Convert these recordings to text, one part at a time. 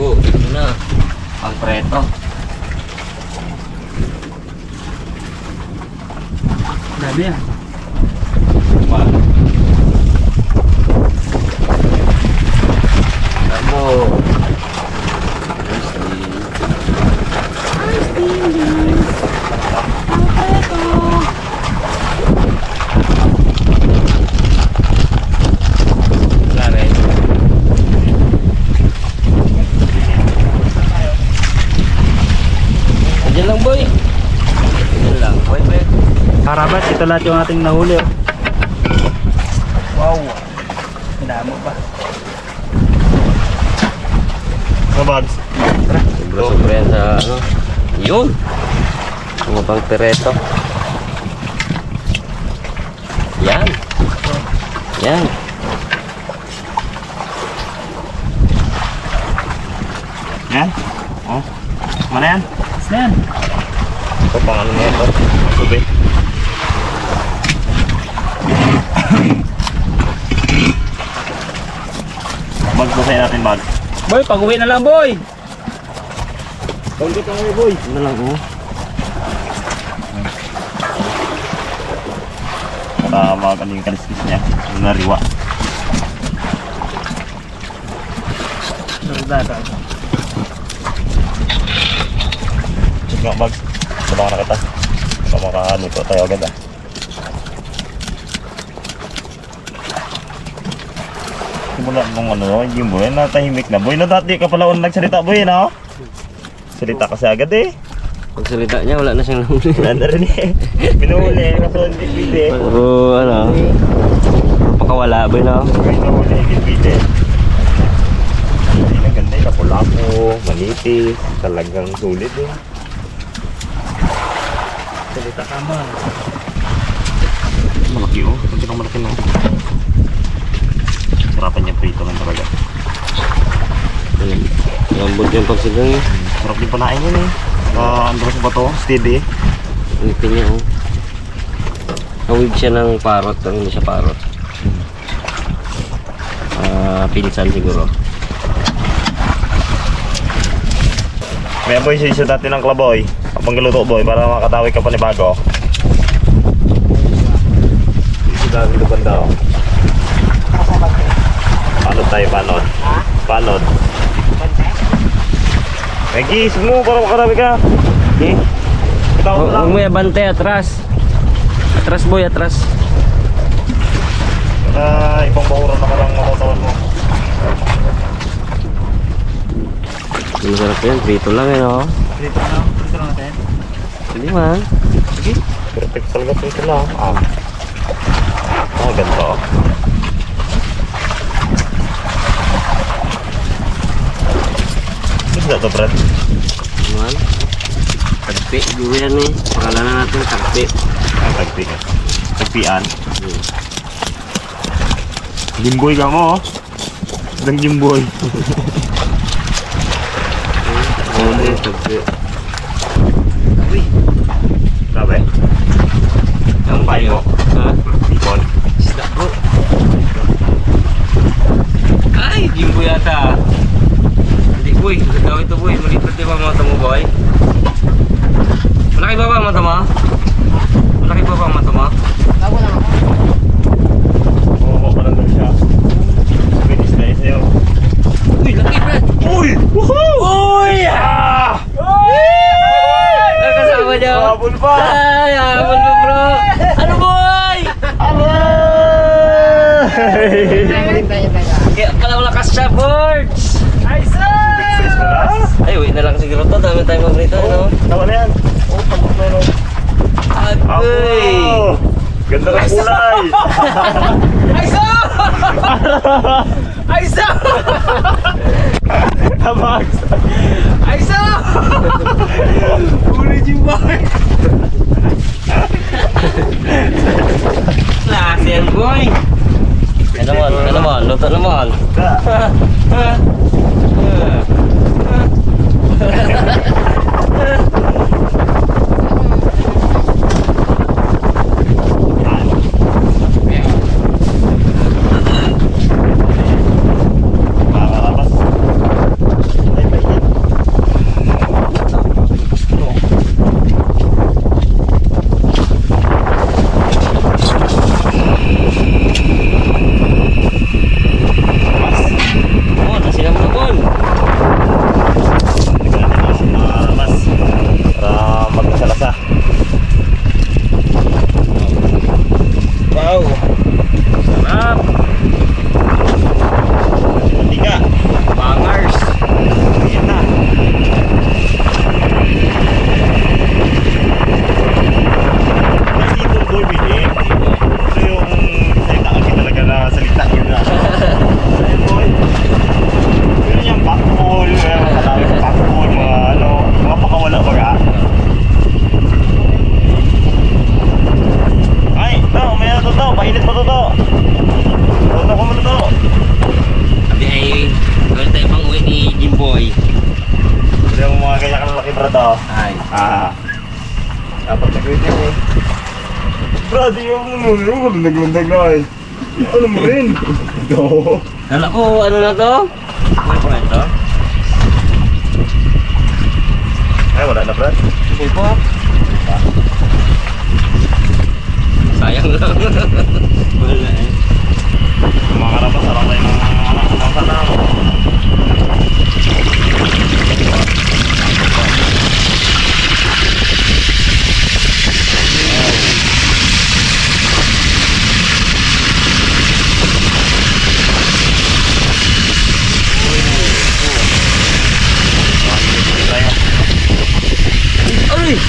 po, ito na. Ang preto. Dami yan. Wow. Tabo. Diyan lang boy. Diyan lang boy. Karabat, ito lahat yung ating nahuli. Oh. Wow. Damo pa. Bags. Sobra-sobra yan sa ano. Yun. Mga pang pereto. Yan. Yan. Yan. Oh. Mana yan? Yan. Ito pang ano na ito. Subi. Bag basahin natin bag. Boy, pag-uwi na lang boy. Tungkit ang boy. Ano lang oh. Para mag ano yung kaliskis niya. Yung nariwa. Sardata. Check nga bag. Sabakan na kita. Baka makaluto tayo agad ah. Simula nung ano, yung boy, natahimik na. Boy, no, dati ka pala nagsalita boy, no? Salita kasi agad eh. Pag salita niya, wala na siyang nahuli. Wala na rin eh. Pinuhuli, kaso hindi pwede. Puro ano. Pakawala ba yun ako? Pinuhuli, hindi pwede. Hindi na ganda eh. Kapulapo, manipis. Talagang sulit eh. Salita ka mo. Malaki oh. Kunti kang malaki na. Sarapan niya prito lang talaga. Lambot yung pagsigang eh. Sarap din panain yun eh. Andros ba to? Steady. Ngipin niya oh. Awig siya ng parot, pero hindi siya parot. Pinsan siguro. May boy, sisyo dati ng klaboy. Kapag galuto boy, para makatawid ka pa ni bago. Sisyo dati ito banda oh. Panod tayo, panod. Panod. Megis mo, para makarami ka. Okay. Itaw lang. Huwag mo yabante, atras. Atras boy, atras. Ibang bakuran na karang matatawan mo. Masarap yan, prito lang eh no. Dito na. Dito na natin. Hindi man. Sige. Perfect talaga ito lang. Ganito oh. Gusto to, Brad? Man. Tagpi, siguro yan eh. Pangalanan natin, tagpi. Tagpi ka. Tagpian. Jimboy ka mo oh. Sedang jimboy. Hindi, tagpi. Grabe. Ang payo mo. Ha? Ipon. Isda bro. Ay, jimbo yata. Hindi boy, gagawin ito boy. Malipad din ba mga tamo boy? Malaki ba ang mata mo? Malaki ba ang mata mo? Bumaba pa lang daw siya. Finish na yun sa'yo. Uy, laki Brad! Uy! Woohoo! Uy! Ano kasama niyo? Habol pa! Ay, habol mo bro! Ano boy? Kaya pala malakas siya, Bords! Success na na? Ay, uwi na lang siguro to. Dami tayong mabrito, no? Tama na yan. Oh, tamok na yun. Agoy! Abo! Ganda ng kulay! Aiso! Tabak! Aiso! Uli Jimboy! Klase yan, boy! Ano naman? Luto naman! Makakarapas. Ay, may to. Ay. Dapat nag-wait yan eh. Brad, yung naglandag na eh. Ano mo rin? Ito. Kala ko, ano na to? Ano po ito? Ay, wala na Brad. Sige po. Sayang lang. Wala eh. Mga karabas, alam tayo ng anak ng sana. Ay!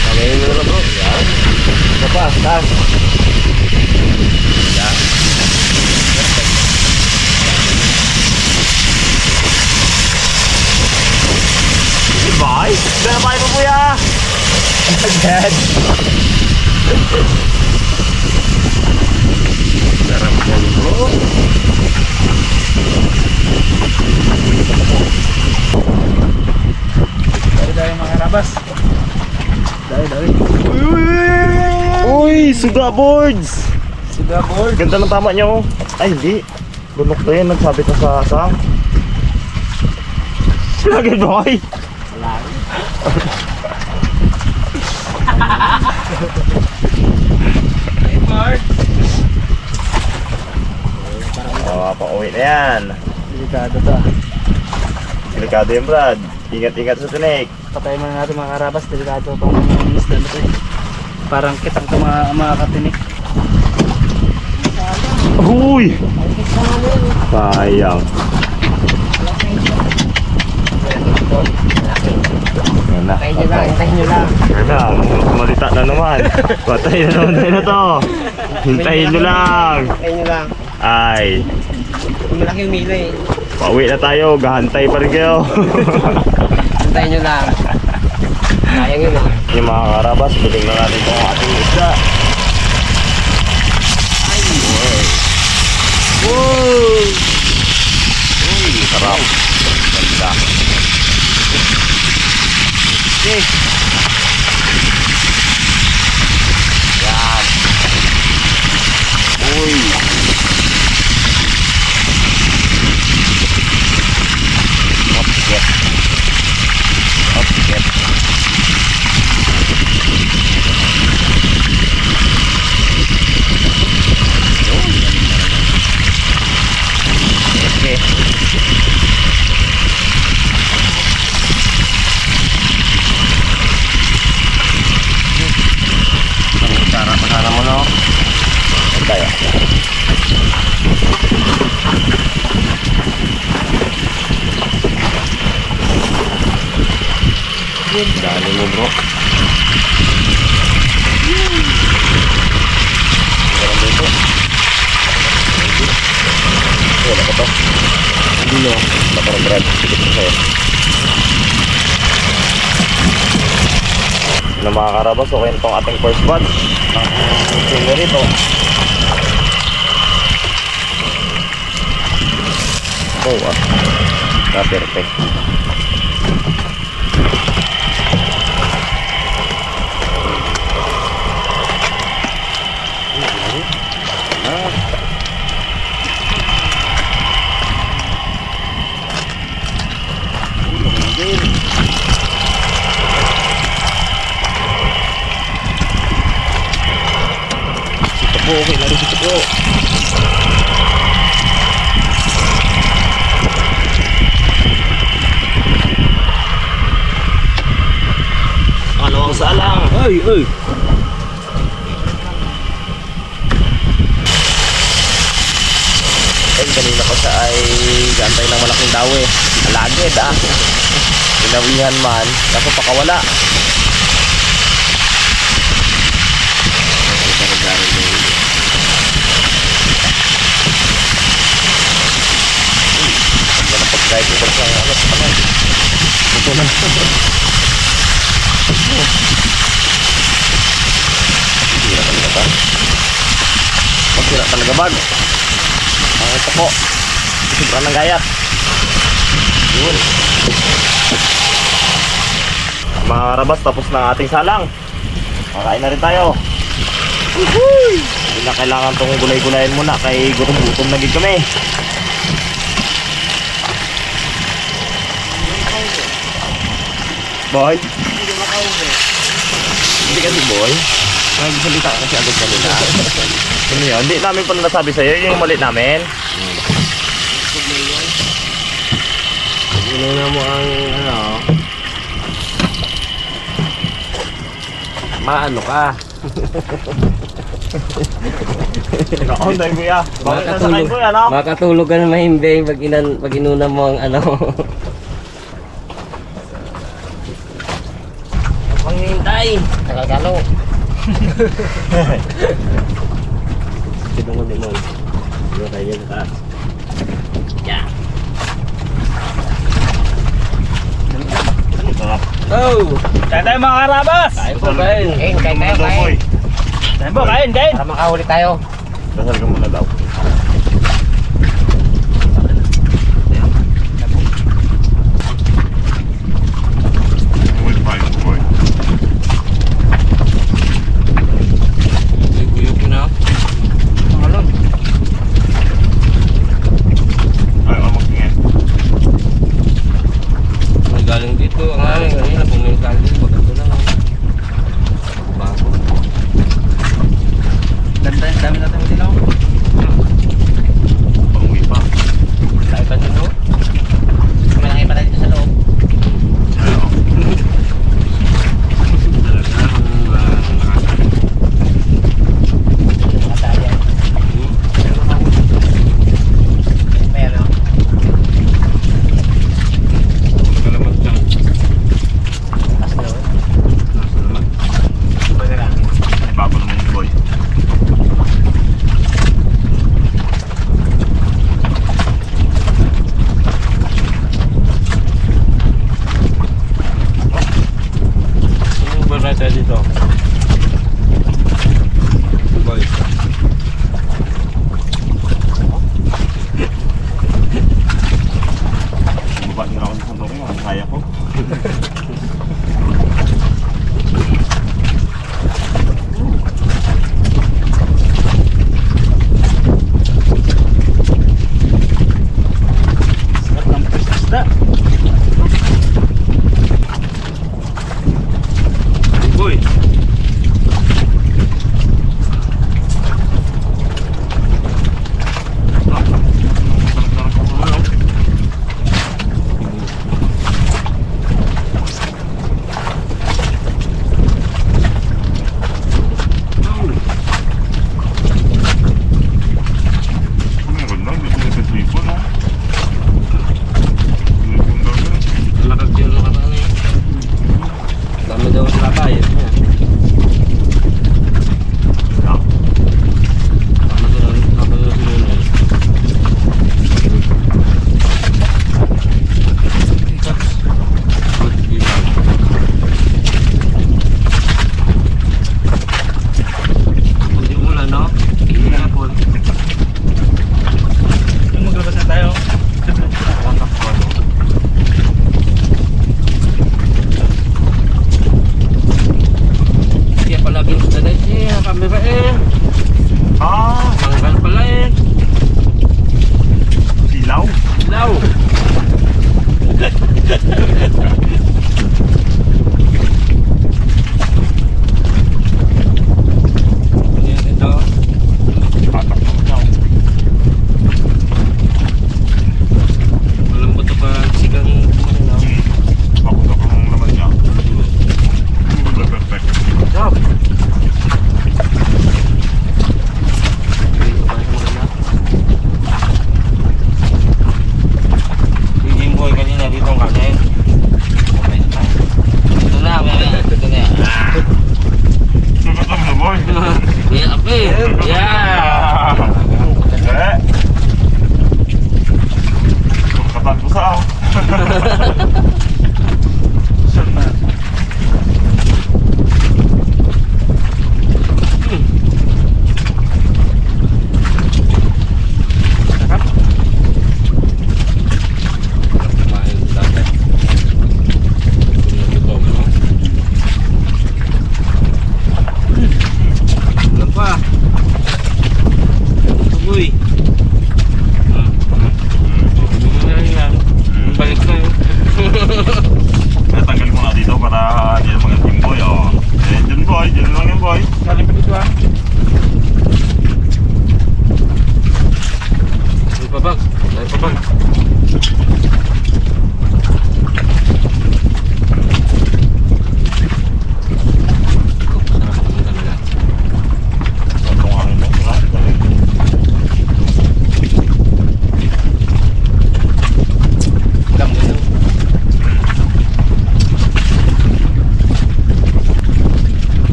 Kamay mo na bro. Yan. Ito pa, taas. Yan. Perfect. Bye! Dala pa mo kuya! Agad. Sarap yan bro. Dahil mga karabas. Dahil. Uy! Suga boards! Suga board. Ganda ng tama nyo. Ay, hindi. Lunok na yun. Nagsabit na sa asang. Lagi boy! Hey Mark. Pauwi na yan. Delikado to. Delikado yan Brad. Ingat-ingat sa tinik. Patayin muna natin mga karabas. Delikado itong isda na to eh. Parang kitang ito mga katinik. Uy! Sayang. Yan na. Hintayin nyo lang. Yan na. Malita na naman. Patay na naman tayo na to. Hintayin nyo lang. Hintayin nyo lang. Ay. Malaki yung mila eh. Pauwi na tayo. Gahantay pa rin kayo. Hintayin nyo lang. Sayang yun ah. Yung mga karabas, piling na natin itong ating isda. Ay! Wow! Uy, sarap. Ganda. Okay. Yan. Uy. Opget. Opget. Okay. Cara mo no. Tayo. Dali mo bro. Ganun dito. Wala ka to. Hindi no. Nakarag-rag. Sige po sa'yo. Na mga karabas, okay na itong ating first batch ng scenery to. Oh perfect. Okay, lari dito po. Kalawang salang. Ay! Kanina ko siya ay gantay ng malaking dawe. Alagid Pinawihan man, kaso pakawala. Kahit ito sa ano sa kanan. Ito na. Masira talaga ba? Masira talaga ba? Ang ito po. Sobrang ng gayat. Yun. Mga karabas, tapos na ang ating salang. Makain na rin tayo. Hindi na kailangan itong gulay-gulayin muna kay gutom-gutom na gid kami. Boy? Hindi kasi boy. Nagsalita kasi agad kanina. Ano yun? Hindi namin pa nasabi sa'yo yung mali namin. Inuna mo ang ano. Maano ka? Ikaw, dahil kuya. Bakit nasa kain kuya, no? Makatulog ka na mahimbing pag inuna mo ang ano. Panghintay. Tagal-galo. Sinungan din mo. Ano kayo ka? Yeah. Sarap. Oh! Kain tayo mga karabas! Kain po, kain. Kain tayo, kain. Kain po, kain, kain! Para makahuli tayo. Dasal ka muna daw. Guyog yun ha. Pangalon. Ay, magtingin. Galing dito ang aming kanina. Pumunta galing dito. Maganda lang. Bago. Ganda yung dami natin dito.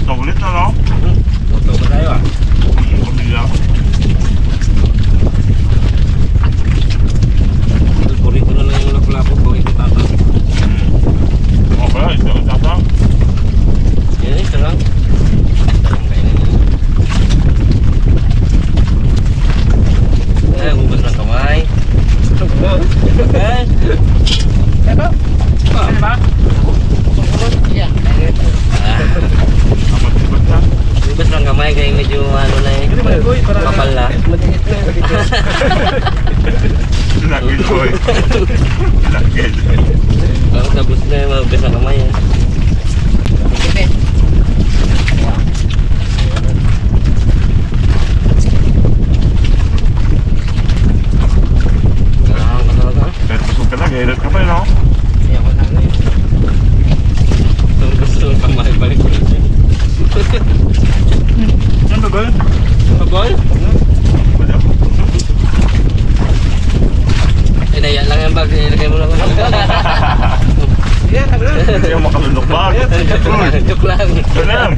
Moto ulit ano? Moto ba tayo ah? Pamilya. Puri ko na lang yung lapu-lapu ko ito tatang. Okay, ito ang tatang. Yan ito lang. Tarang kainin nyo. Ay, hugas ng kamay. Okay. Ito. Ano ba? Amat ibad na. Hugas ng kamay kaya medyo ano na eh. Kapal na. Lagi boy. Lagi. Ang tapos na yung hugas ng kamay eh. Kailangan ka talaga. Kahit busog ka na, gahirit ka pa yun ako. Kaya ko na eh. Gusto ng kamay balik ko rin siya. Ano ba? Pagol? Inaya lang yung bag, ilagay mo lang. Hindi ka makalunok ba? Joke lang. Ito na lang.